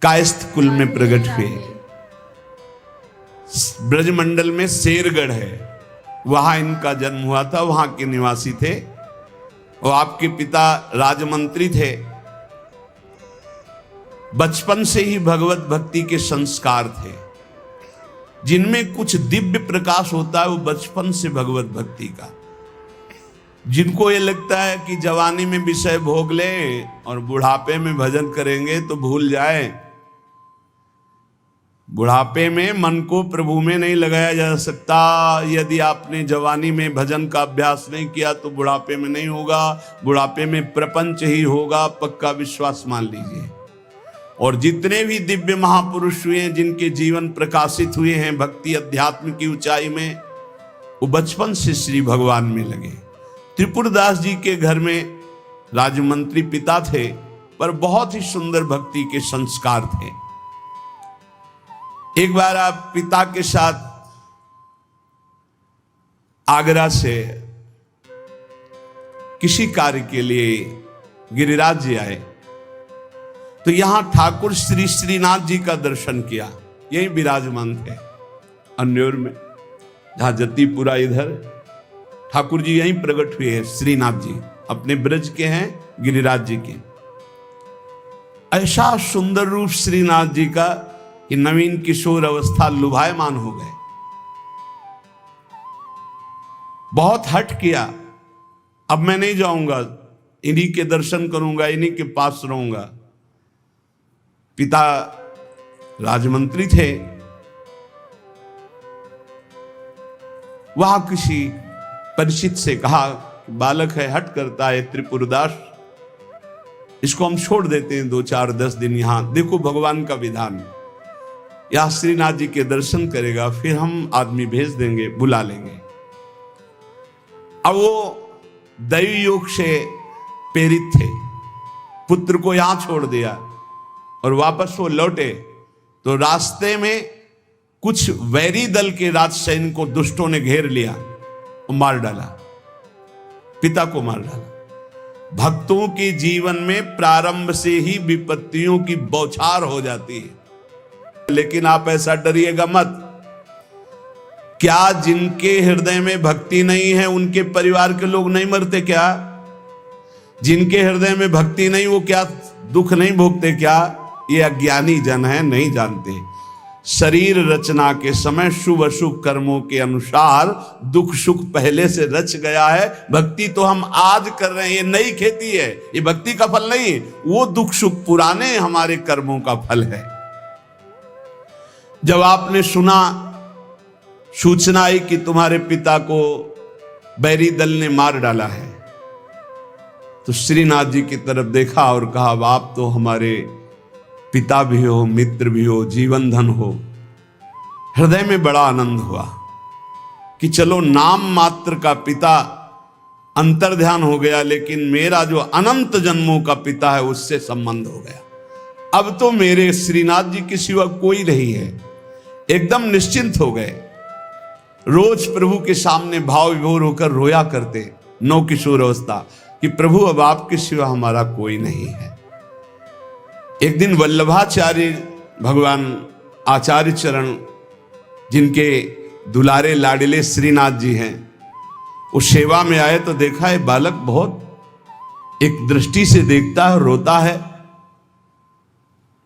कायस्थ कुल में प्रकट हुए। ब्रजमंडल में शेरगढ़ है, वहां इनका जन्म हुआ था, वहां के निवासी थे और आपके पिता राजमंत्री थे। बचपन से ही भगवत भक्ति के संस्कार थे, जिनमें कुछ दिव्य प्रकाश होता है वो बचपन से भगवत भक्ति का। जिनको ये लगता है कि जवानी में विषय भोग लें और बुढ़ापे में भजन करेंगे तो भूल जाए, बुढ़ापे में मन को प्रभु में नहीं लगाया जा सकता। यदि आपने जवानी में भजन का अभ्यास नहीं किया तो बुढ़ापे में नहीं होगा, बुढ़ापे में प्रपंच ही होगा, पक्का विश्वास मान लीजिए। और जितने भी दिव्य महापुरुष हुए हैं, जिनके जीवन प्रकाशित हुए हैं भक्ति अध्यात्म की ऊंचाई में, वो बचपन से श्री भगवान में लगे। त्रिपुरदास जी के घर में राजमंत्री पिता थे, पर बहुत ही सुंदर भक्ति के संस्कार थे। एक बार आप पिता के साथ आगरा से किसी कार्य के लिए गिरिराज जी आए, तो यहां ठाकुर श्री श्रीनाथ जी का दर्शन किया। यही विराजमान थे अन्योर में, जहां जतीपुरा इधर ठाकुर जी यहीं प्रकट हुए हैं। श्रीनाथ जी अपने ब्रज के हैं, गिरिराज जी के। ऐसा सुंदर रूप श्रीनाथ जी का कि नवीन किशोर अवस्था लुभायमान हो गए। बहुत हट किया, अब मैं नहीं जाऊंगा, इन्हीं के दर्शन करूंगा, इन्हीं के पास रहूंगा। पिता राजमंत्री थे, वहां किसी परिचित से कहा, बालक है, हट करता है, त्रिपुरदास, इसको हम छोड़ देते हैं 2-4-10 दिन यहां, देखो भगवान का विधान, या श्रीनाथ जी के दर्शन करेगा, फिर हम आदमी भेज देंगे, बुला लेंगे। अब वो दैवी योग से प्रेरित थे, पुत्र को यहां छोड़ दिया और वापस वो लौटे तो रास्ते में कुछ वैरी दल के राजसैनिक को दुष्टों ने घेर लिया और मार डाला, पिता को मार डाला। भक्तों के जीवन में प्रारंभ से ही विपत्तियों की बौछार हो जाती है, लेकिन आप ऐसा डरिएगा मत। क्या जिनके हृदय में भक्ति नहीं है उनके परिवार के लोग नहीं मरते क्या? जिनके हृदय में भक्ति नहीं वो क्या दुख नहीं भोगते क्या? ये अज्ञानी जन है, नहीं जानते। शरीर रचना के समय शुभ अशुभ कर्मों के अनुसार दुख सुख पहले से रच गया है। भक्ति तो हम आज कर रहे हैं, ये नई खेती है, ये भक्ति का फल नहीं, वो दुख सुख पुराने हमारे कर्मों का फल है। जब आपने सुना, सूचना आई कि तुम्हारे पिता को बैरी दल ने मार डाला है, तो श्रीनाथ जी की तरफ देखा और कहा, आप तो हमारे पिता भी हो, मित्र भी हो, जीवन धन हो। हृदय में बड़ा आनंद हुआ कि चलो नाम मात्र का पिता अंतर्ध्यान हो गया, लेकिन मेरा जो अनंत जन्मों का पिता है उससे संबंध हो गया। अब तो मेरे श्रीनाथ जी के सिवा कोई नहीं है। एकदम निश्चिंत हो गए। रोज प्रभु के सामने भाव विभोर होकर रोया करते, नौ किशोर अवस्था, कि प्रभु अब आपके सिवा हमारा कोई नहीं है। एक दिन वल्लभाचार्य भगवान आचार्य चरण, जिनके दुलारे लाडले श्रीनाथ जी हैं, वो सेवा में आए तो देखा है बालक बहुत एक दृष्टि से देखता है, रोता है।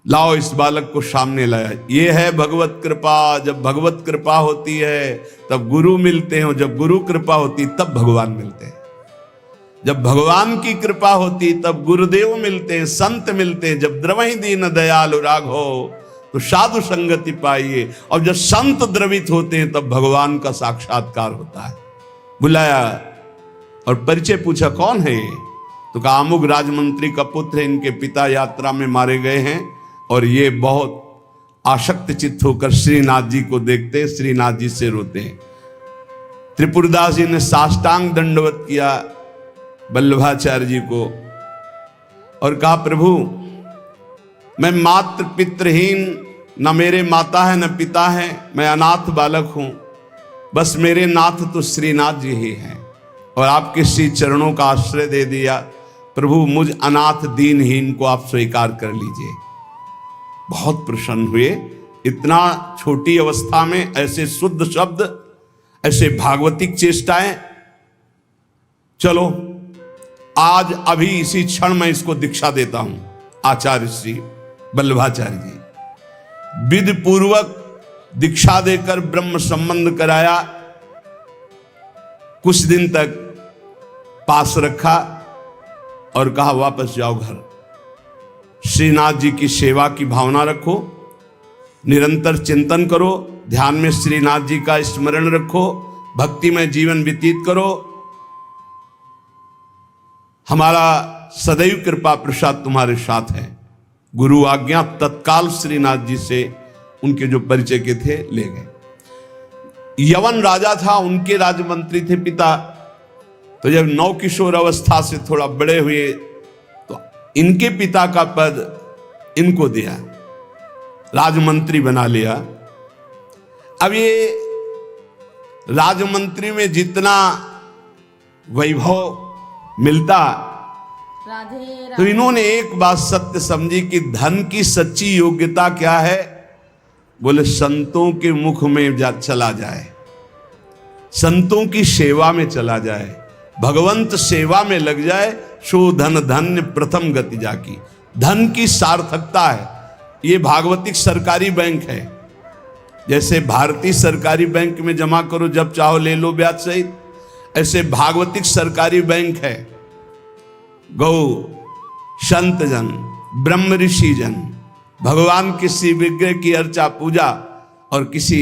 लाओ इस बालक को सामने लाया। ये है भगवत कृपा। जब भगवत कृपा होती है तब गुरु मिलते हैं, और जब गुरु कृपा होती तब भगवान मिलते हैं। जब भगवान की कृपा होती तब गुरुदेव मिलते हैं, संत मिलते हैं। जब द्रवहि दीन दयालु राघो तो साधु संगति पाइए, और जब संत द्रवित होते हैं तब भगवान का साक्षात्कार होता है। बुलाया और परिचय पूछा, कौन है ये? तो कहा, अमुक राजमंत्री का पुत्र है, इनके पिता यात्रा में मारे गए हैं, और ये बहुत आसक्त चित्त होकर श्रीनाथ जी को देखते, श्रीनाथ जी से रोते हैं। त्रिपुरदास जी ने साष्टांग दंडवत किया वल्लभाचार्य जी को और कहा, प्रभु मैं मात्र पितृहीन, न मेरे माता है न पिता है, मैं अनाथ बालक हूं, बस मेरे नाथ तो श्रीनाथ जी ही हैं, और आपके श्री चरणों का आश्रय दे दिया। प्रभु मुझ अनाथ दीनहीन को आप स्वीकार कर लीजिए। बहुत प्रसन्न हुए। इतना छोटी अवस्था में ऐसे शुद्ध शब्द, ऐसे भागवतिक चेष्टाएं। चलो आज अभी इसी क्षण मैं इसको दीक्षा देता हूं। आचार्य श्री वल्लभाचार्य जी विधि पूर्वक दीक्षा देकर ब्रह्म संबंध कराया। कुछ दिन तक पास रखा और कहा वापस जाओ घर। श्रीनाथ जी की सेवा की भावना रखो, निरंतर चिंतन करो, ध्यान में श्रीनाथ जी का स्मरण रखो, भक्ति में जीवन व्यतीत करो। हमारा सदैव कृपा प्रसाद तुम्हारे साथ है। गुरु आज्ञा तत्काल श्रीनाथ जी से उनके जो परिचय के थे ले गए। यवन राजा था, उनके राजमंत्री थे पिता। तो जब नौ किशोर अवस्था से थोड़ा बड़े हुए तो इनके पिता का पद इनको दिया, राजमंत्री बना लिया। अब ये राजमंत्री में जितना वैभव मिलता, तो इन्होंने एक बात सत्य समझी कि धन की सच्ची योग्यता क्या है। बोले संतों के मुख में चला जाए, संतों की सेवा में चला जाए, भगवंत सेवा में लग जाए, सो धन धन्य प्रथम गति जाकी। धन की सार्थकता है। ये भागवतिक सरकारी बैंक है। जैसे भारतीय सरकारी बैंक में जमा करो जब चाहो ले लो ब्याज सहित, ऐसे भागवतिक सरकारी बैंक है। गौ संत जन, ब्रह्म ऋषि जन, भगवान किसी विग्रह की अर्चा पूजा और किसी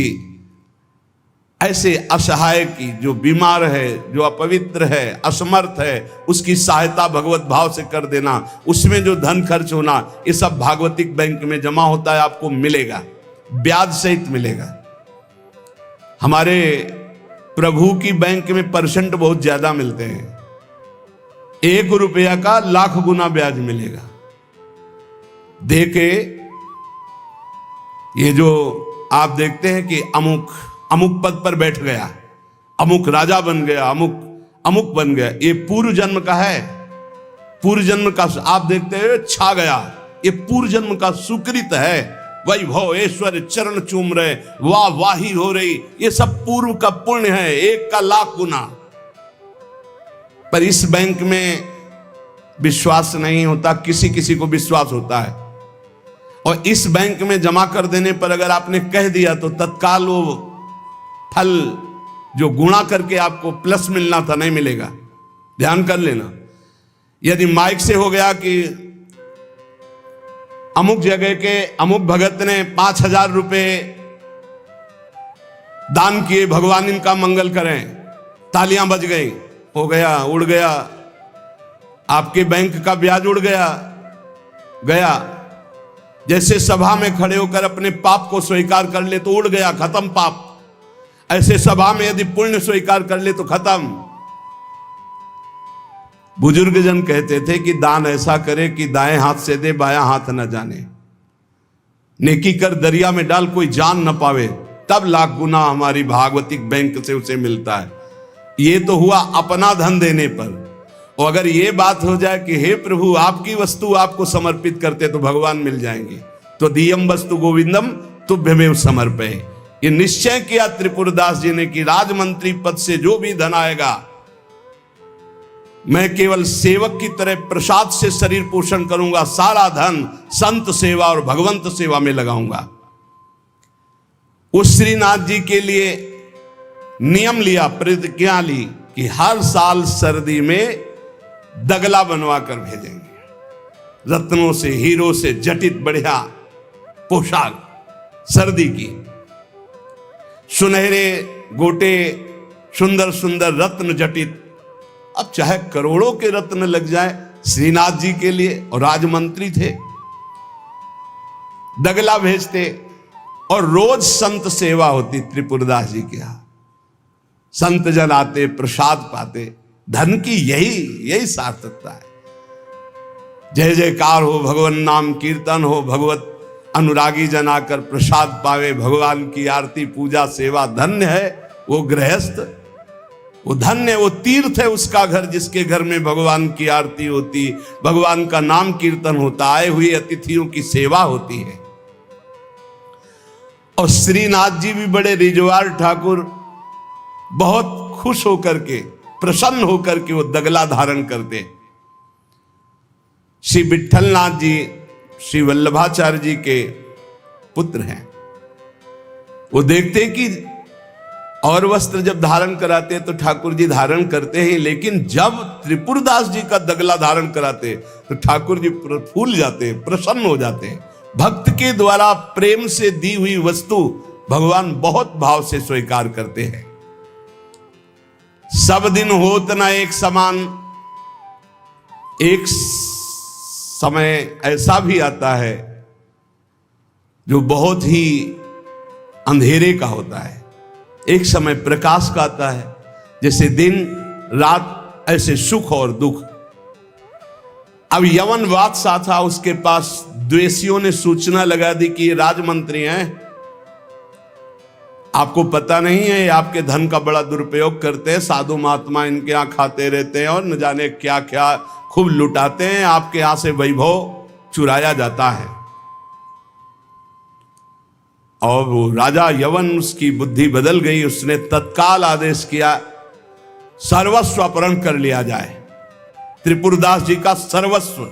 ऐसे असहाय की जो बीमार है, जो अपवित्र है, असमर्थ है, उसकी सहायता भगवत भाव से कर देना, उसमें जो धन खर्च होना, ये सब भागवतिक बैंक में जमा होता है। आपको मिलेगा, ब्याज सहित मिलेगा। हमारे प्रभु की बैंक में परसेंट बहुत ज्यादा मिलते हैं। 1 रुपया का लाख गुना ब्याज मिलेगा। देखे ये जो आप देखते हैं कि अमुक पद पर बैठ गया, अमुक राजा बन गया, अमुक बन गया, ये पूर्व जन्म का है। पूर्व जन्म का आप देखते हैं छा गया, ये पूर्व जन्म का सुकृत है। वैभव ऐश्वर्य चरण चूम रहे, वाह वाही हो रही, ये सब पूर्व का पुण्य है, 1 का लाख गुना। पर इस बैंक में विश्वास नहीं होता, किसी किसी को विश्वास होता है। और इस बैंक में जमा कर देने पर अगर आपने कह दिया तो तत्काल वो फल जो गुणा करके आपको प्लस मिलना था नहीं मिलेगा। ध्यान कर लेना। यदि माइक से हो गया कि अमुक जगह के अमुक भगत ने 5,000 रुपए दान किए, भगवान इनका मंगल करें, तालियां बज गई, हो गया, उड़ गया, आपके बैंक का ब्याज उड़ गया। जैसे सभा में खड़े होकर अपने पाप को स्वीकार कर ले तो उड़ गया, खत्म पाप। ऐसे सभा में यदि पुण्य स्वीकार कर ले तो खत्म। बुजुर्ग जन कहते थे कि दान ऐसा करे कि दाएं हाथ से दे, बायां हाथ न जाने। नेकी कर दरिया में डाल, कोई जान न पावे, तब लाख गुना हमारी भागवतिक बैंक से उसे मिलता है। ये तो हुआ अपना धन देने पर। और अगर ये बात हो जाए कि हे प्रभु आपकी वस्तु आपको समर्पित करते तो भगवान मिल जाएंगे, तो दियम वस्तु गोविंदम तुभ्यमेव समर्पये। ये निश्चय किया त्रिपुरदास जी ने कि राजमंत्री पद से जो भी धन आएगा मैं केवल सेवक की तरह प्रसाद से शरीर पोषण करूंगा, सारा धन संत सेवा और भगवंत सेवा में लगाऊंगा। उस श्रीनाथ जी के लिए नियम लिया, प्रतिज्ञा ली कि हर साल सर्दी में दगला बनवा कर भेजेंगे, रत्नों से हीरो से जटित बढ़िया पोशाक, सर्दी की सुनहरे गोटे, सुंदर सुंदर रत्न जटित। अब चाहे करोड़ों के रत्न लग जाए श्रीनाथ जी के लिए, और राजमंत्री थे, दगला भेजते और रोज संत सेवा होती त्रिपुरदास जी के यहां। संत जन आते, प्रसाद पाते। धन की यही सार्थकता है। जय जयकार हो, भगवान नाम कीर्तन हो, भगवत अनुरागी जन आकर प्रसाद पावे, भगवान की आरती पूजा सेवा। धन्य है वो गृहस्थ, वो धन्य, वो तीर्थ है उसका घर जिसके घर में भगवान की आरती होती, भगवान का नाम कीर्तन होता, आए हुए अतिथियों की सेवा होती है। और श्रीनाथ जी भी बड़े रिजवार ठाकुर, बहुत खुश होकर के, प्रसन्न होकर के वो दगला धारण करते। श्री विठलनाथ जी श्री वल्लभाचार्य जी के पुत्र हैं। वो देखते कि और वस्त्र जब धारण कराते हैं तो ठाकुर जी धारण करते हैं, लेकिन जब त्रिपुरदास जी का दगला धारण कराते तो ठाकुर जी फूल जाते हैं, प्रसन्न हो जाते हैं। भक्त के द्वारा प्रेम से दी हुई वस्तु भगवान बहुत भाव से स्वीकार करते हैं। सब दिन होत न एक समान, एक समय ऐसा भी आता है जो बहुत ही अंधेरे का होता है, एक समय प्रकाश का आता है। जैसे दिन रात ऐसे सुख और दुख। अब यवन बादशाह था, उसके पास द्वेषियों ने सूचना लगा दी कि ये राजमंत्री हैं, आपको पता नहीं है, ये आपके धन का बड़ा दुरुपयोग करते हैं, साधु महात्मा इनके यहाँ खाते रहते हैं और न जाने क्या क्या खूब लुटाते हैं, आपके यहां से वैभव चुराया जाता है। और वो राजा यवन, उसकी बुद्धि बदल गई, उसने तत्काल आदेश किया सर्वस्व अपहरण कर लिया जाए, त्रिपुरदास जी का सर्वस्व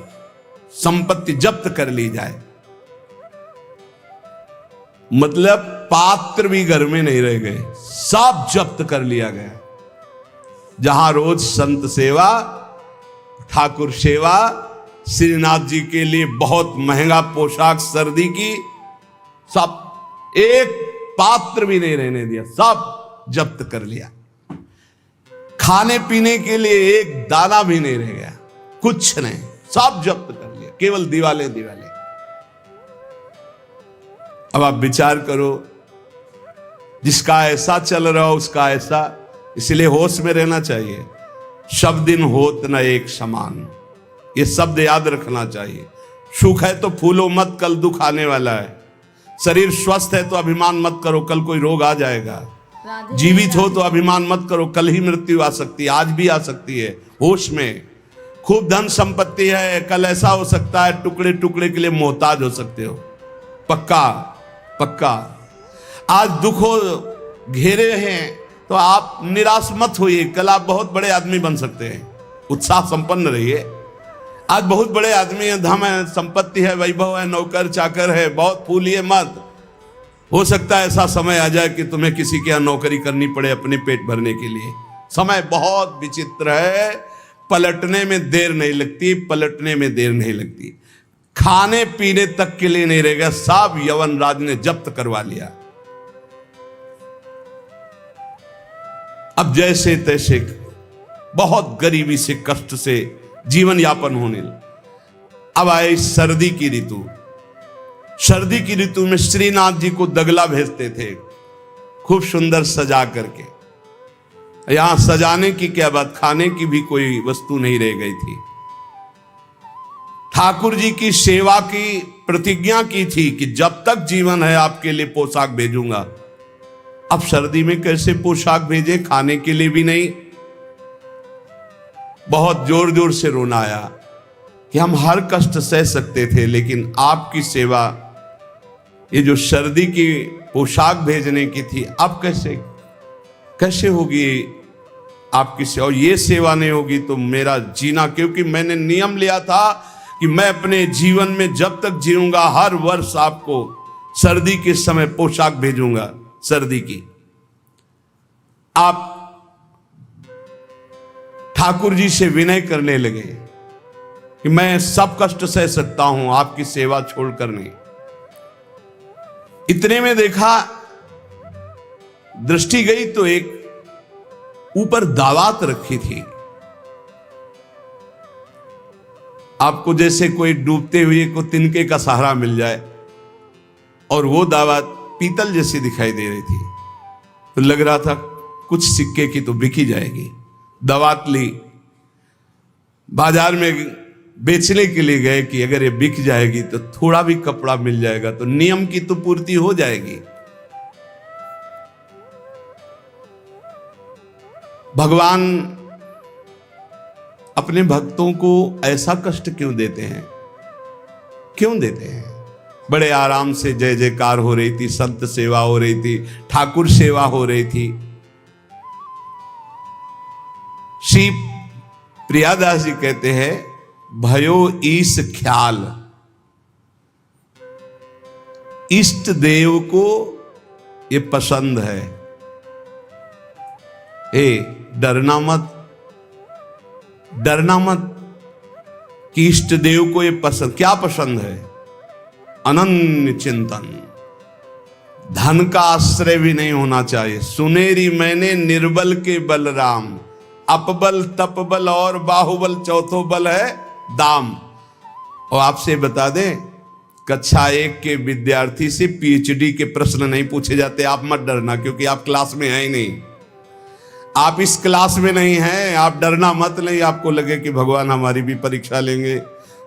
संपत्ति जब्त कर ली जाए। मतलब पात्र भी घर में नहीं रह गए, सब जब्त कर लिया गया। जहां रोज संत सेवा, ठाकुर सेवा, श्रीनाथ जी के लिए बहुत महंगा पोशाक सर्दी की, सब एक पात्र भी नहीं रहने दिया, सब जब्त कर लिया। खाने पीने के लिए एक दाना भी नहीं रह गया, कुछ नहीं, सब जब्त कर लिया, केवल दीवाले दीवाले। अब आप विचार करो, जिसका ऐसा चल रहा हो उसका ऐसा, इसलिए होश में रहना चाहिए। सब दिन होत न एक समान, ये शब्द याद रखना चाहिए। सुख है तो फूलो मत, कल दुख आने वाला है। शरीर स्वस्थ है तो अभिमान मत करो, कल कोई रोग आ जाएगा। जीवित हो तो अभिमान मत करो, कल ही मृत्यु आ सकती है, आज भी आ सकती है। होश में। खूब धन संपत्ति है, कल ऐसा हो सकता है टुकड़े टुकड़े के लिए मोहताज हो सकते हो। पक्का पक्का। आज दुखों घेरे हैं तो आप निराश मत होइए, कल आप बहुत बड़े आदमी बन सकते हैं। उत्साह संपन्न रहिए। आज बहुत बड़े आदमी हैं, धन है, संपत्ति है, वैभव है, नौकर चाकर है, बहुत फूलिए मत। हो सकता है ऐसा समय आ जाए कि तुम्हें किसी के यहाँ नौकरी करनी पड़े अपने पेट भरने के लिए। समय बहुत विचित्र है, पलटने में देर नहीं लगती, पलटने में देर नहीं लगती। खाने पीने तक के लिए नहीं रहेगा, सब यवन राज ने जब्त करवा लिया। अब जैसे तैसे बहुत गरीबी से, कष्ट से जीवन यापन होने लगा। अब आए सर्दी की ऋतु। सर्दी की ऋतु में श्रीनाथ जी को दगला भेजते थे, खूब सुंदर सजा करके। यहां सजाने की क्या बात, खाने की भी कोई वस्तु नहीं रह गई थी। ठाकुर जी की सेवा की प्रतिज्ञा की थी कि जब तक जीवन है आपके लिए पोशाक भेजूंगा। अब सर्दी में कैसे पोशाक भेजे, खाने के लिए भी नहीं। बहुत जोर जोर से रोना आया कि हम हर कष्ट सह सकते थे, लेकिन आपकी सेवा, ये जो सर्दी की पोशाक भेजने की थी, अब कैसे होगी आपकी सेवा। और ये सेवा नहीं होगी तो मेरा जीना, क्योंकि मैंने नियम लिया था कि मैं अपने जीवन में जब तक जीऊंगा हर वर्ष आपको सर्दी के समय पोशाक भेजूंगा, सर्दी की। आप ठाकुर जी से विनय करने लगे कि मैं सब कष्ट सह सकता हूं, आपकी सेवा छोड़कर नहीं। इतने में देखा, दृष्टि गई तो एक ऊपर दावात रखी थी। आपको जैसे कोई डूबते हुए को तिनके का सहारा मिल जाए, और वो दावात पीतल जैसी दिखाई दे रही थी, तो लग रहा था कुछ सिक्के की तो बिकी जाएगी। दावात ली, बाजार में बेचने के लिए गए कि अगर ये बिक जाएगी तो थोड़ा भी कपड़ा मिल जाएगा तो नियम की तो पूर्ति हो जाएगी। भगवान अपने भक्तों को ऐसा कष्ट क्यों देते हैं? क्यों देते हैं? बड़े आराम से जय जयकार हो रही थी, संत सेवा हो रही थी, ठाकुर सेवा हो रही थी। श्री प्रियादास जी कहते हैं, भयो ईश ख्याल, इष्ट देव को ये पसंद है। डरना मत, डरना मत कि इष्ट देव को ये पसंद, क्या पसंद है? अनन्य चिंतन, धन का आश्रय भी नहीं होना चाहिए। सुनेरी मैंने निर्बल के बलराम, अपबल तपबल और बाहुबल, चौथो बल है दाम। और आपसे बता दें, कक्षा 1 के विद्यार्थी से पीएचडी के प्रश्न नहीं पूछे जाते। आप मत डरना, क्योंकि आप क्लास में हैं ही नहीं, आप इस क्लास में नहीं हैं। आप डरना मत, नहीं आपको लगे कि भगवान हमारी भी परीक्षा लेंगे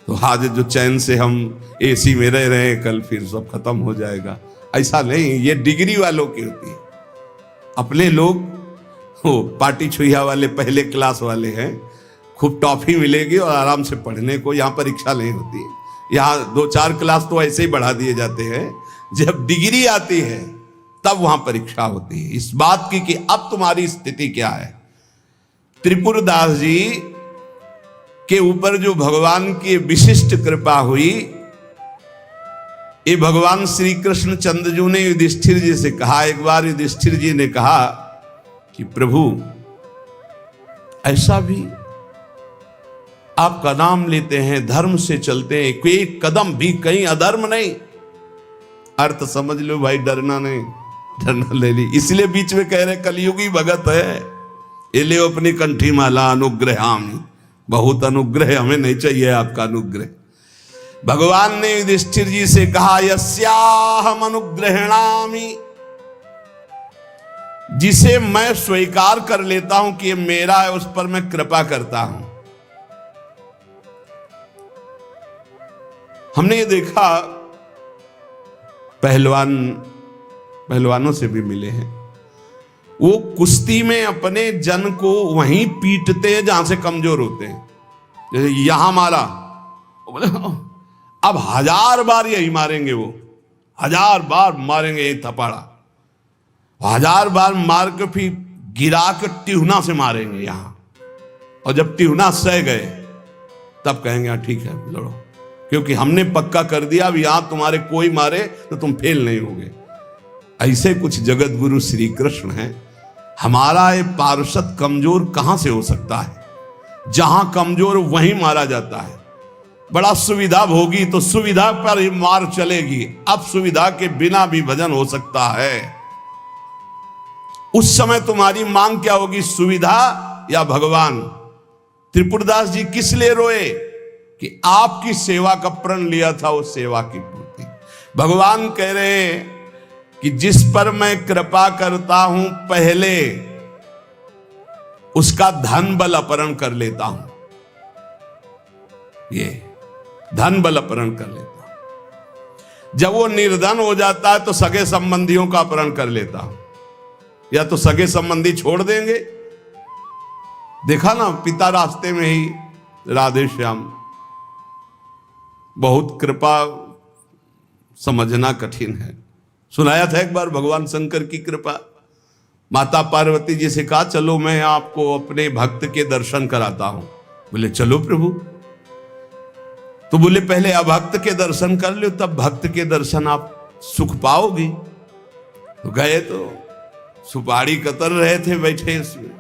तो आज जो चैन से हम एसी में रह रहे हैं, कल फिर सब खत्म हो जाएगा। ऐसा नहीं, ये डिग्री वालों की होती है। अपने लोग हो पार्टी छुइया वाले, पहले क्लास वाले हैं, खूब टॉफी मिलेगी और आराम से पढ़ने को। यहाँ परीक्षा नहीं होती, यहाँ 2-4 क्लास तो ऐसे ही बढ़ा दिए जाते हैं। जब डिग्री आती है तब वहां परीक्षा होती है, इस बात की कि अब तुम्हारी स्थिति क्या है। त्रिपुरदास जी के ऊपर जो भगवान की विशिष्ट कृपा हुई, ये भगवान श्री कृष्ण चंद्रजू ने युधिष्ठिर जी से कहा। एक बार युधिष्ठिर जी ने कहा कि प्रभु, ऐसा भी आपका नाम लेते हैं, धर्म से चलते हैं, कोई कदम भी कहीं अधर्म नहीं। अर्थ समझ लो भाई, डरना नहीं, डरना ले ली। इसलिए बीच में कह रहे कलयुगी भगत है, ये ले अपनी कंठी माला अनुग्रहामि, बहुत अनुग्रह, हमें नहीं चाहिए आपका अनुग्रह। भगवान ने युधिष्ठिर जी से कहा, यस्याहम अनुग्रहणामि, जिसे मैं स्वीकार कर लेता हूं कि ये मेरा है, उस पर मैं कृपा करता हूं। हमने ये देखा, पहलवानों से भी मिले हैं, वो कुश्ती में अपने जन को वहीं पीटते हैं जहां से कमजोर होते हैं। जैसे यहां मारा, अब 1000 बार यही मारेंगे, वो 1000 बार मारेंगे यही थपाड़ा, 1000 बार मार के फिर गिरा के टिहुना से मारेंगे यहां, और जब टिहुना सह गए तब कहेंगे हाँ ठीक है लड़ो, क्योंकि हमने पक्का कर दिया अब यहां तुम्हारे कोई मारे तो तुम फेल नहीं होगे। ऐसे कुछ जगत गुरु श्री कृष्ण हैं। हमारा ये पार्षद कमजोर कहां से हो सकता है? जहां कमजोर वहीं मारा जाता है। बड़ा सुविधा भोगी तो सुविधा पर ही मार चलेगी, अब सुविधा के बिना भी भजन हो सकता है। उस समय तुम्हारी मांग क्या होगी, सुविधा या भगवान? त्रिपुरदास जी किस लिए रोए? कि आपकी सेवा का प्रण लिया था, वो सेवा की पूर्ति। भगवान कह रहे हैं कि जिस पर मैं कृपा करता हूं पहले उसका धन बल अपहरण कर लेता हूं, ये धन बल अपहरण कर लेता हूं। जब वो निर्धन हो जाता है तो सगे संबंधियों का अपहरण कर लेता हूं, या तो सगे संबंधी छोड़ देंगे। देखा ना, पिता रास्ते में ही राधे श्याम। बहुत कृपा समझना कठिन है। सुनाया था एक बार भगवान शंकर की कृपा। माता पार्वती जी से कहा चलो मैं आपको अपने भक्त के दर्शन कराता हूं। बोले चलो प्रभु। तो बोले पहले अभक्त के दर्शन कर लो, तब भक्त के दर्शन आप सुख पाओगे। तो गए तो सुपारी कतर रहे थे बैठे, इसमें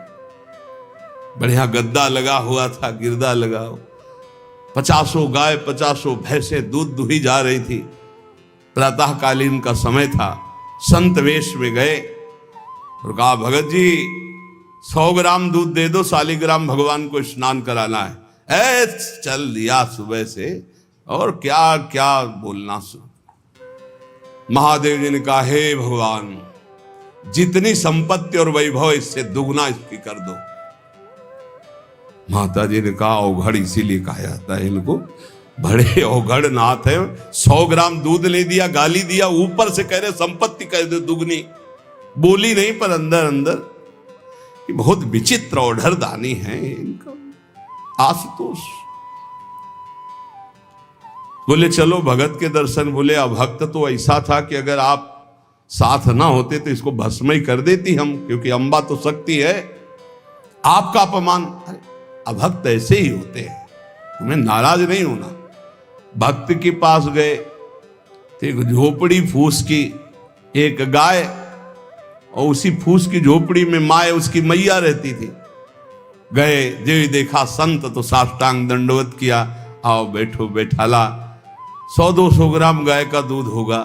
बढ़िया गद्दा लगा हुआ था, गिरदा लगा, 50 गाय 50 भैंसे दूध दुही जा रही थी। प्रातःकालीन का समय था। संत वेश में गए और कहा भगत जी 100 ग्राम दूध दे दो, शालिग्राम भगवान को स्नान कराना है। चल दिया सुबह से, और क्या क्या बोलना। महादेव जी ने कहा हे भगवान, जितनी संपत्ति और वैभव इससे दुगना इसकी कर दो। माता जी ने कहा अवघड़ इसीलिए कहा जाता है इनको, बड़े अवघड़ नाथ है। 100 ग्राम दूध ले दिया, गाली दिया, ऊपर से कह रहे संपत्ति कह दो दुगनी। बोली नहीं पर अंदर अंदर कि बहुत विचित्र औढ़र दानी है इनका। आशुतोष बोले चलो भगत के दर्शन। बोले अभक्त तो ऐसा था कि अगर आप साथ ना होते तो इसको भस्म ही कर देती हम, क्योंकि अंबा तो शक्ति है, आपका अपमान। अरे अभक्त ऐसे ही होते हैं, तुम्हें नाराज नहीं होना। भक्त के पास गए, एक झोपड़ी फूस की, एक गाय, और उसी फूस की झोपड़ी में माए उसकी मैया रहती थी। गए, जो देखा संत तो साष्टांग दंडवत किया, आओ बैठो बैठाला। 100-200 ग्राम गाय का दूध होगा,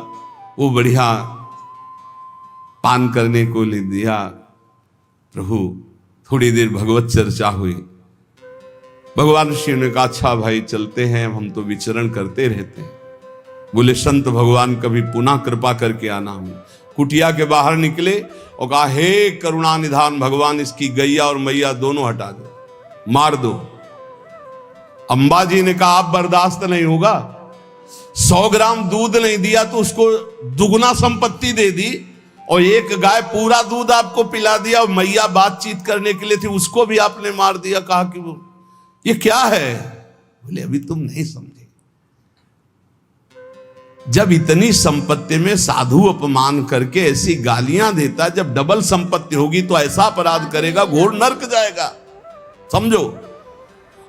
वो बढ़िया पान करने को ले दिया। प्रभु थोड़ी देर भगवत चर्चा हुई। भगवान शिव ने कहा अच्छा भाई चलते हैं, हम तो विचरण करते रहते हैं। बोले संत भगवान कभी पुनः कृपा करके आना। हम कुटिया के बाहर निकले और कहा हे करुणा निधान भगवान, इसकी गैया और मैया दोनों हटा दो, मार दो। अंबाजी ने कहा आप बर्दाश्त नहीं होगा, 100 ग्राम दूध नहीं दिया तो उसको दुगुना संपत्ति दे दी, और एक गाय पूरा दूध आपको पिला दिया, और मैया बातचीत करने के लिए थी उसको भी आपने मार दिया। कहा कि वो ये क्या है? बोले अभी तुम नहीं समझे, जब इतनी संपत्ति में साधु अपमान करके ऐसी गालियां देता, जब डबल संपत्ति होगी तो ऐसा अपराध करेगा घोर नरक जाएगा, समझो।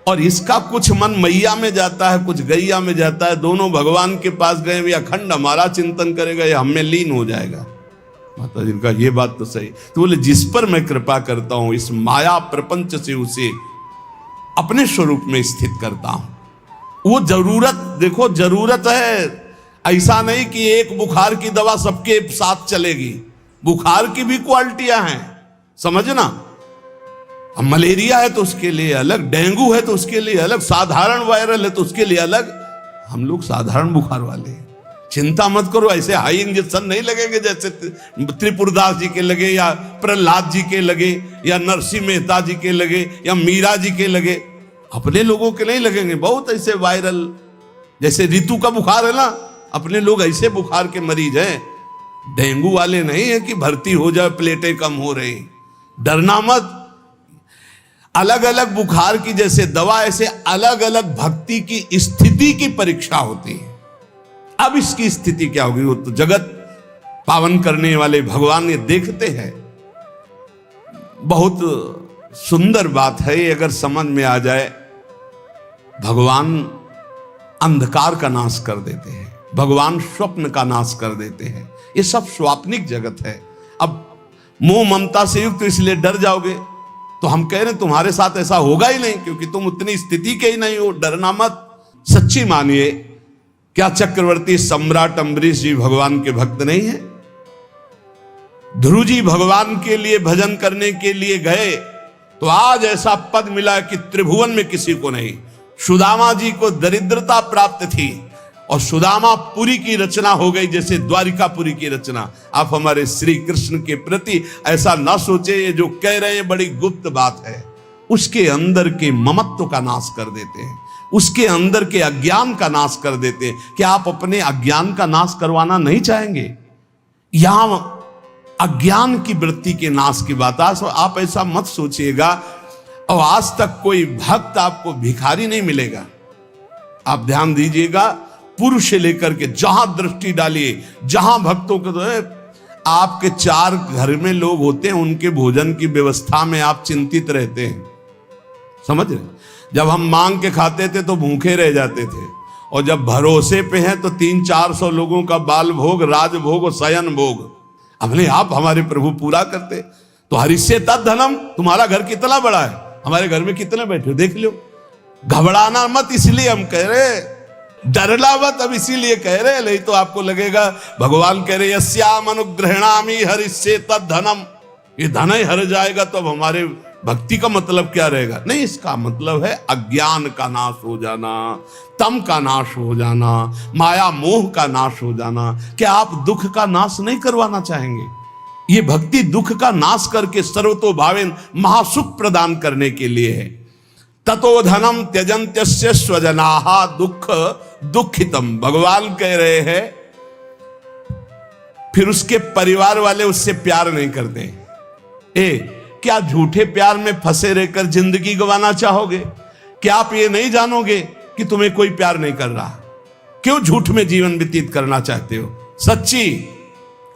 और इसका कुछ मन मैया में जाता है, कुछ गैया में जाता है, दोनों भगवान के पास गए, ये अखंड हमारा चिंतन करेगा, ये हमें लीन हो जाएगा। माता जी का ये बात तो सही। तो बोले जिस पर मैं कृपा करता हूं, इस माया प्रपंच से उसे अपने स्वरूप में स्थित करता हूं। वो जरूरत, देखो जरूरत है, ऐसा नहीं कि एक बुखार की दवा सबके साथ चलेगी, बुखार की भी क्वालिटियां हैं, समझना। अब मलेरिया है तो उसके लिए अलग, डेंगू है तो उसके लिए अलग, साधारण वायरल है तो उसके लिए अलग। हम लोग साधारण बुखार वाले हैं, चिंता मत करो, ऐसे हाई इंजेक्शन नहीं लगेंगे जैसे त्रिपुरदास जी के लगे, या प्रहलाद जी के लगे, या नरसिंह मेहता जी के लगे, या मीरा जी के लगे, अपने लोगों के नहीं लगेंगे। बहुत ऐसे वायरल, जैसे ऋतु का बुखार है ना, अपने लोग ऐसे बुखार के मरीज हैं, डेंगू वाले नहीं है कि भर्ती हो जाए प्लेटें कम हो रही। डरना मत। अलग अलग बुखार की जैसे दवा, ऐसे अलग अलग भक्ति की स्थिति की परीक्षा होती है। अब इसकी स्थिति क्या होगी, वो तो जगत पावन करने वाले भगवान ये देखते हैं। बहुत सुंदर बात है ये, अगर समझ में आ जाए। भगवान अंधकार का नाश कर देते हैं, भगवान स्वप्न का नाश कर देते हैं। ये सब स्वाप्निक जगत है। अब मोह ममता से युक्त इसलिए डर जाओगे, तो हम कह रहे हैं तुम्हारे साथ ऐसा होगा ही नहीं, क्योंकि तुम उतनी स्थिति के ही नहीं हो। डरना मत, सच्ची मानिए। क्या चक्रवर्ती सम्राट अम्बरीश जी भगवान के भक्त नहीं है? ध्रुव जी भगवान के लिए भजन करने के लिए गए तो आज ऐसा पद मिला कि त्रिभुवन में किसी को नहीं। सुदामा जी को दरिद्रता प्राप्त थी और सुदामापुरी की रचना हो गई, जैसे द्वारिकापुरी की रचना। आप हमारे श्री कृष्ण के प्रति ऐसा ना सोचे, ये जो कह रहे हैं बड़ी गुप्त बात है। उसके अंदर के ममत्व का नाश कर देते हैं, उसके अंदर के अज्ञान का नाश कर देते हैं। क्या आप अपने अज्ञान का नाश करवाना नहीं चाहेंगे? यहां अज्ञान की वृत्ति के नाश की बात। आप ऐसा मत सोचिएगा, और आज तक कोई भक्त आपको भिखारी नहीं मिलेगा। आप ध्यान दीजिएगा, पुरुष से लेकर के जहां दृष्टि डालिए, जहां भक्तों को, तो आपके 4 घर में लोग होते हैं, उनके भोजन की व्यवस्था में आप चिंतित रहते हैं, समझ रहे? जब हम मांग के खाते थे तो भूखे रह जाते थे, और जब भरोसे पे हैं तो 300-400 लोगों का बाल भोग, राजभोग और शयन भोग अपने आप हमारे प्रभु पूरा करते। तो हरिष्ये तद धनम, तुम्हारा घर कितना बड़ा है, हमारे घर में कितने बैठे हो देख लो। घबराना मत, इसलिए हम कह रहे, डरना मत अब इसीलिए कह रहे, नहीं तो आपको लगेगा भगवान कह रहे यस्याम अनुग्रहणामि हरिष्ये तद धनम, ये धन ही हर जाएगा तो अब हमारे भक्ति का मतलब क्या रहेगा? नहीं, इसका मतलब है अज्ञान का नाश हो जाना, तम का नाश हो जाना, माया मोह का नाश हो जाना। क्या आप दुख का नाश नहीं करवाना चाहेंगे? ये भक्ति दुख का नाश करके सर्वतो भावेन महासुख प्रदान करने के लिए है। ततो धनम त्यजन्त्यस्य स्वजनाः दुख दुखितम, भगवान कह रहे हैं। फिर उसके परिवार वाले उससे प्यार नहीं करते। क्या झूठे प्यार में फंसे रहकर जिंदगी गंवाना चाहोगे? क्या आप ये नहीं जानोगे कि तुम्हें कोई प्यार नहीं कर रहा? क्यों झूठ में जीवन व्यतीत करना चाहते हो? सच्ची,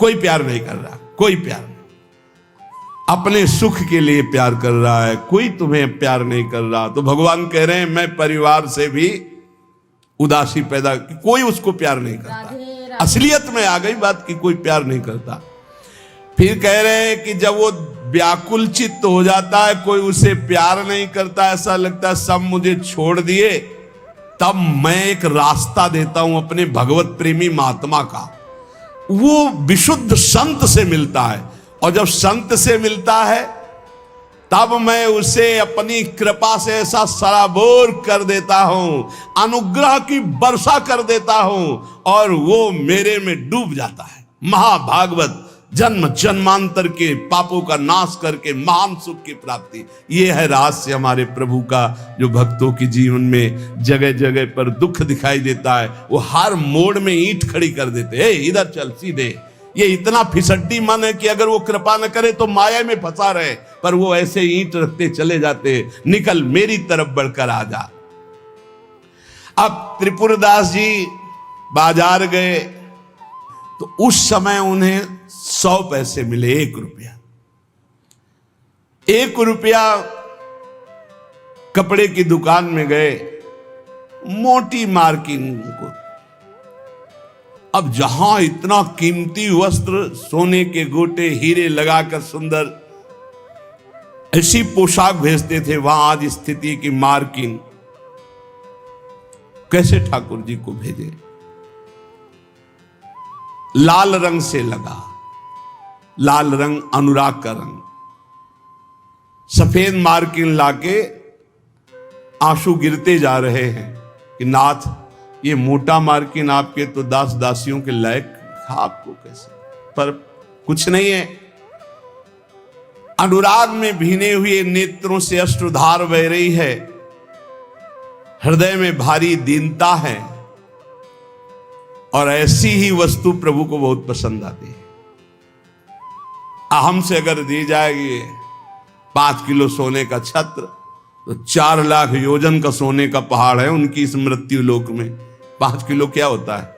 कोई प्यार नहीं कर रहा, कोई प्यार नहीं। अपने सुख के लिए प्यार कर रहा है, कोई तुम्हें प्यार नहीं कर रहा। तो भगवान कह रहे हैं मैं परिवार से भी उदासी पैदा, कोई उसको प्यार नहीं करता। असलियत में आ गई बात कि कोई प्यार नहीं करता। फिर कह रहे हैं कि जब वो व्याकुल चित्त हो जाता है, कोई उसे प्यार नहीं करता, ऐसा लगता है सब मुझे छोड़ दिए, तब मैं एक रास्ता देता हूं अपने भगवत प्रेमी महात्मा का। वो विशुद्ध संत से मिलता है, और जब संत से मिलता है तब मैं उसे अपनी कृपा से ऐसा सराबोर कर देता हूं, अनुग्रह की वर्षा कर देता हूं, और वो मेरे में डूब जाता है। महाभागवत, जन्म जन्मांतर के पापों का नाश करके महान सुख की प्राप्ति। ये है रहस्य हमारे प्रभु का, जो भक्तों के जीवन में जगह जगह पर दुख दिखाई देता है। वो हर मोड़ में ईंट खड़ी कर देते हैं, इधर चल सीधे। ये इतना फिसड्डी मन है कि अगर वो कृपा न करे तो माया में फंसा रहे, पर वो ऐसे ईंट रखते चले जाते, निकल मेरी तरफ बढ़कर आ जा। अब त्रिपुरदास जी बाजार गए तो उस समय उन्हें 100 पैसे मिले, 1 रुपया। 1 रुपया कपड़े की दुकान में गए, मोटी मार्किंग को। अब जहां इतना कीमती वस्त्र, सोने के गोटे, हीरे लगाकर सुंदर ऐसी पोशाक भेजते थे, वहां आज स्थिति की मार्किंग कैसे ठाकुर जी को भेजे? लाल रंग से लगा, लाल रंग अनुराग का रंग, सफेद मार्किन लाके आंसू गिरते जा रहे हैं कि नाथ ये मोटा मार्किन आपके तो दास दासियों के लायक, आपको कैसे? पर कुछ नहीं है। अनुराग में भीने हुए नेत्रों से अश्रुधार बह रही है, हृदय में भारी दीनता है, और ऐसी ही वस्तु प्रभु को बहुत पसंद आती है। हमसे अगर दी जाएगी 5 किलो सोने का छत्र, तो 4 लाख योजन का सोने का पहाड़ है उनकी इस मृत्यु लोक में। 5 किलो क्या होता है?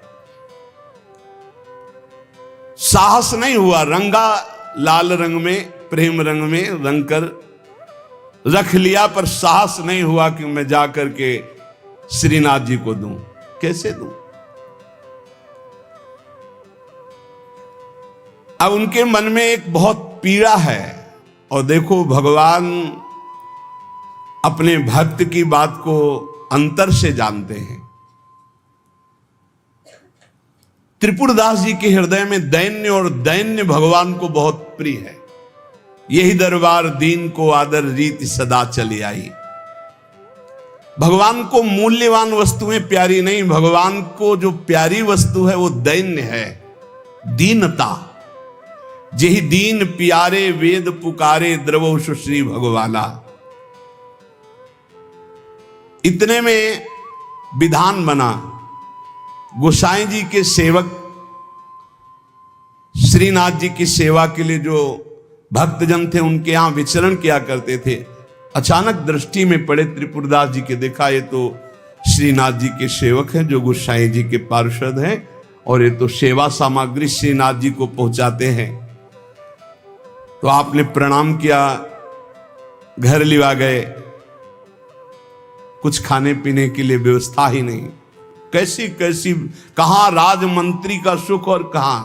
साहस नहीं हुआ, रंगा लाल रंग में, प्रेम रंग में रंग कर रख लिया, पर साहस नहीं हुआ कि मैं जाकर के श्रीनाथ जी को दूं। कैसे दूं? अब उनके मन में एक बहुत पीड़ा है, और देखो भगवान अपने भक्त की बात को अंतर से जानते हैं। त्रिपुरदास जी के हृदय में दैन्य, और दैन्य भगवान को बहुत प्रिय है। यही दरबार दीन को आदर रीति सदा चली आई। भगवान को मूल्यवान वस्तुएं प्यारी नहीं, भगवान को जो प्यारी वस्तु है वो दैन्य है, दीनता। जेहि दीन प्यारे वेद पुकारे, द्रवो सुश्री भगवाला। इतने में विधान बना, गोसाई जी के सेवक श्रीनाथ जी की सेवा के लिए जो भक्तजन थे उनके यहां विचरण किया करते थे, अचानक दृष्टि में पड़े त्रिपुरदास जी के। देखा ये तो श्रीनाथ जी के सेवक हैं, जो गोसाई जी के पार्षद हैं, और ये तो सेवा सामग्री श्रीनाथ जी को पहुंचाते हैं। तो आपने प्रणाम किया, घर लिवा गए, कुछ खाने पीने के लिए व्यवस्था ही नहीं। कैसी कैसी, कहां राजमंत्री का सुख और कहां,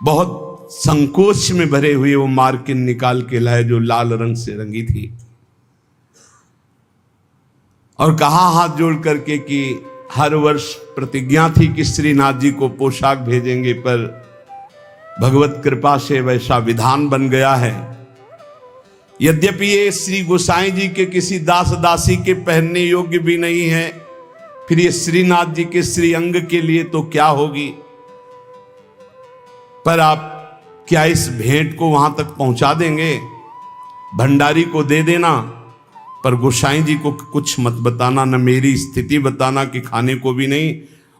बहुत संकोच में भरे हुए वो मार्किन निकाल के लाए जो लाल रंग से रंगी थी, और कहा हाथ जोड़ करके कि हर वर्ष प्रतिज्ञा थी कि श्रीनाथ जी को पोशाक भेजेंगे, पर भगवत कृपा से वैसा विधान बन गया है। यद्यपि ये श्री गोसाई जी के किसी दास दासी के पहनने योग्य भी नहीं है, फिर ये श्रीनाथ जी के श्री अंग के लिए तो क्या होगी। पर आप क्या इस भेंट को वहां तक पहुंचा देंगे? भंडारी को दे देना, पर गोसाई जी को कुछ मत बताना, न मेरी स्थिति बताना कि खाने को भी नहीं,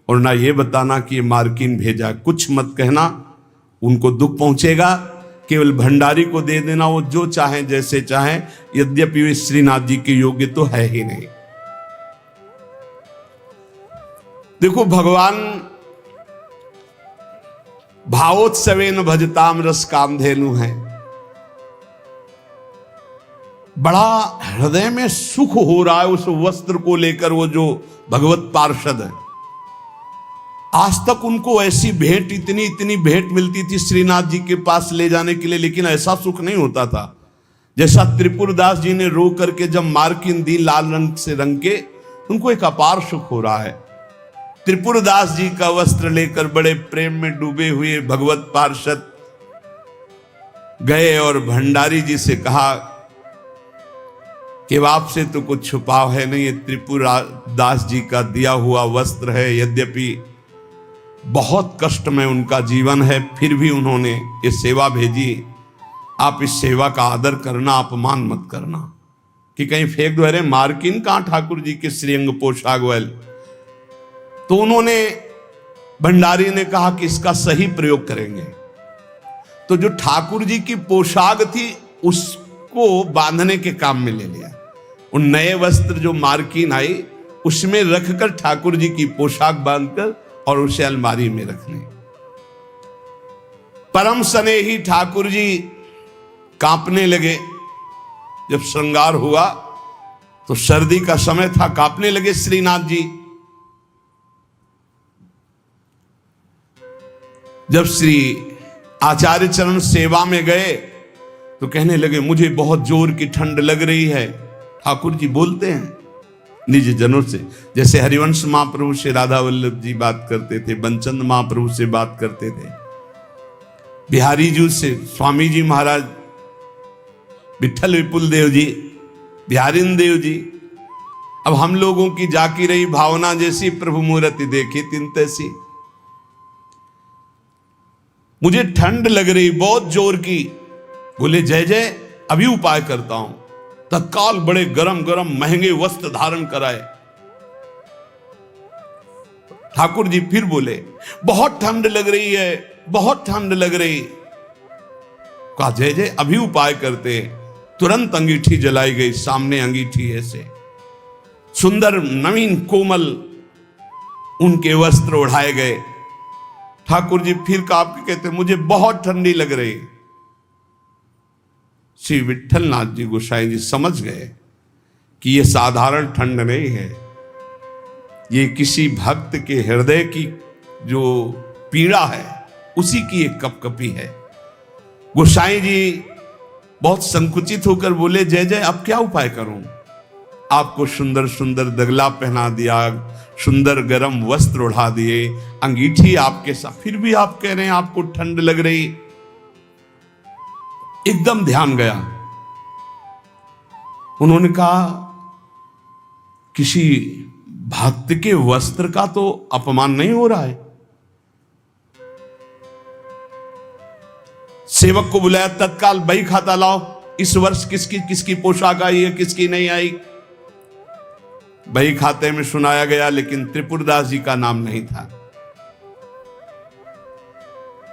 और ना ये बताना कि ये मार्किन भेजा, कुछ मत कहना, उनको दुख पहुंचेगा। केवल भंडारी को दे देना, वो जो चाहे जैसे चाहे, यद्यपि वे श्रीनाथ जी के योग्य तो है ही नहीं। देखो भगवान भावोत्सवेन भजताम रस कामधेनु है। बड़ा हृदय में सुख हो रहा है उस वस्त्र को लेकर। वो जो भगवत पार्षद है, आज तक उनको ऐसी भेंट, इतनी इतनी भेंट मिलती थी श्रीनाथ जी के पास ले जाने के लिए, लेकिन ऐसा सुख नहीं होता था जैसा त्रिपुरदास जी ने रो करके जब मार्किन दी लाल रंग से रंग के, उनको एक अपार सुख हो रहा है। त्रिपुरदास जी का वस्त्र लेकर बड़े प्रेम में डूबे हुए भगवत पार्षद गए और भंडारी जी से कहा कि आपसे तो कुछ छुपाव है नहीं, ये त्रिपुरदास जी का दिया हुआ वस्त्र है। यद्यपि बहुत कष्ट में उनका जीवन है, फिर भी उन्होंने ये सेवा भेजी। आप इस सेवा का आदर करना, अपमान मत करना कि कहीं फेंक दो। अरे मार्किन कहां ठाकुर जी के श्रीअंग पोशाक वाल। तो उन्होंने, भंडारी ने कहा कि इसका सही प्रयोग करेंगे। तो जो ठाकुर जी की पोशाक थी उसको बांधने के काम में ले लिया। उन नए वस्त्र जो मार्किन आई उसमें रखकर ठाकुर जी की पोशाक बांधकर और उसे अलमारी में रख ली। परम स्नेही ठाकुर जी कांपने लगे। जब श्रृंगार हुआ तो सर्दी का समय था, कांपने लगे श्रीनाथ जी। जब श्री आचार्य चरण सेवा में गए तो कहने लगे मुझे बहुत जोर की ठंड लग रही है। ठाकुर जी बोलते हैं निज जनों से, जैसे हरिवंश महाप्रभु से राधा वल्लभ जी बात करते थे, बंचंद महाप्रभु से बात करते थे, बिहारी जी से स्वामी जी महाराज, विठल विपुल देव जी, बिहारिन देव जी। अब हम लोगों की जाकी रही भावना जैसी प्रभु मूर्ति देखी तिन तैसी। मुझे ठंड लग रही बहुत जोर की। बोले जय जय अभी उपाय करता हूं। तत्काल बड़े गरम गरम महंगे वस्त्र धारण कराए। ठाकुर जी फिर बोले बहुत ठंड लग रही है, बहुत ठंड लग रही। कहा जय जय अभी उपाय करते। तुरंत अंगीठी जलाई गई। सामने अंगीठी ऐसे सुंदर नवीन कोमल उनके वस्त्र उड़ाए गए। ठाकुर जी फिर कांप के कहते मुझे बहुत ठंडी लग रही। श्री विठलनाथ जी गोसाई जी समझ गए कि ये साधारण ठंड नहीं है, ये किसी भक्त के हृदय की जो पीड़ा है उसी की एक कपकपी है। गोसाई जी बहुत संकुचित होकर बोले जय जय अब क्या उपाय करूं। आपको सुंदर सुंदर दगला पहना दिया, सुंदर गरम वस्त्र उड़ा दिए, अंगीठी आपके साथ, फिर भी आप कह रहे हैं आपको ठंड लग रही। एकदम ध्यान गया। उन्होंने कहा किसी भक्त के वस्त्र का तो अपमान नहीं हो रहा है। सेवक को बुलाया, तत्काल बही खाता लाओ, इस वर्ष किसकी किसकी पोशाक आई है, किसकी नहीं आई। बही खाते में सुनाया गया, लेकिन त्रिपुरदास जी का नाम नहीं था।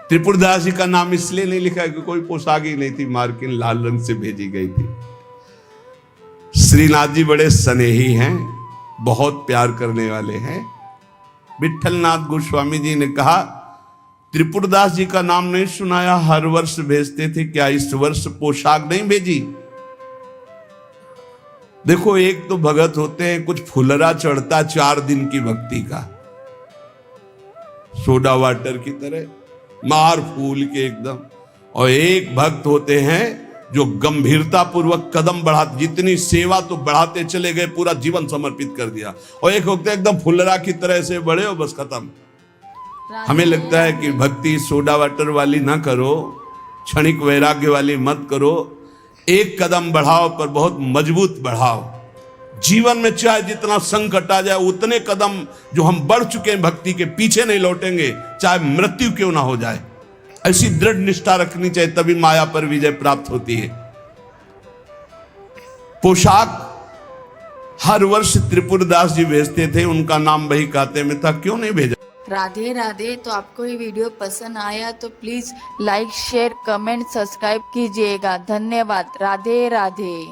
त्रिपुरदास जी का नाम इसलिए नहीं लिखा कि कोई पोशाक ही नहीं थी, मार्किन लाल रंग से भेजी गई थी। श्रीनाथ जी बड़े स्नेही हैं, बहुत प्यार करने वाले हैं। विठलनाथ गोस्वामी जी ने कहा त्रिपुरदास जी का नाम नहीं सुनाया, हर वर्ष भेजते थे, क्या इस वर्ष पोशाक नहीं भेजी। देखो एक तो भगत होते हैं कुछ फुलरा चढ़ता 4 दिन की भक्ति का, सोडा वाटर की तरह मार फूल के एकदम। और एक भक्त होते हैं जो गंभीरता पूर्वक कदम बढ़ा, जितनी सेवा तो बढ़ाते चले गए, पूरा जीवन समर्पित कर दिया। और एक होते हैं एकदम फुलरा की तरह से बड़े और बस खत्म। हमें लगता है कि भक्ति सोडा वाटर वाली ना करो, क्षणिक वैराग्य वाली मत करो, एक कदम बढ़ाओ पर बहुत मजबूत बढ़ाओ। जीवन में चाहे जितना संकट आ जाए, उतने कदम जो हम बढ़ चुके हैं भक्ति के, पीछे नहीं लौटेंगे, चाहे मृत्यु क्यों ना हो जाए। ऐसी दृढ़ निष्ठा रखनी चाहिए, तभी माया पर विजय प्राप्त होती है। पोशाक हर वर्ष त्रिपुरदास जी भेजते थे, उनका नाम बही खाते में था, क्यों नहीं भेजा। राधे राधे। तो आपको ये वीडियो पसंद आया तो please like share comment subscribe कीजिएगा। धन्यवाद। राधे राधे।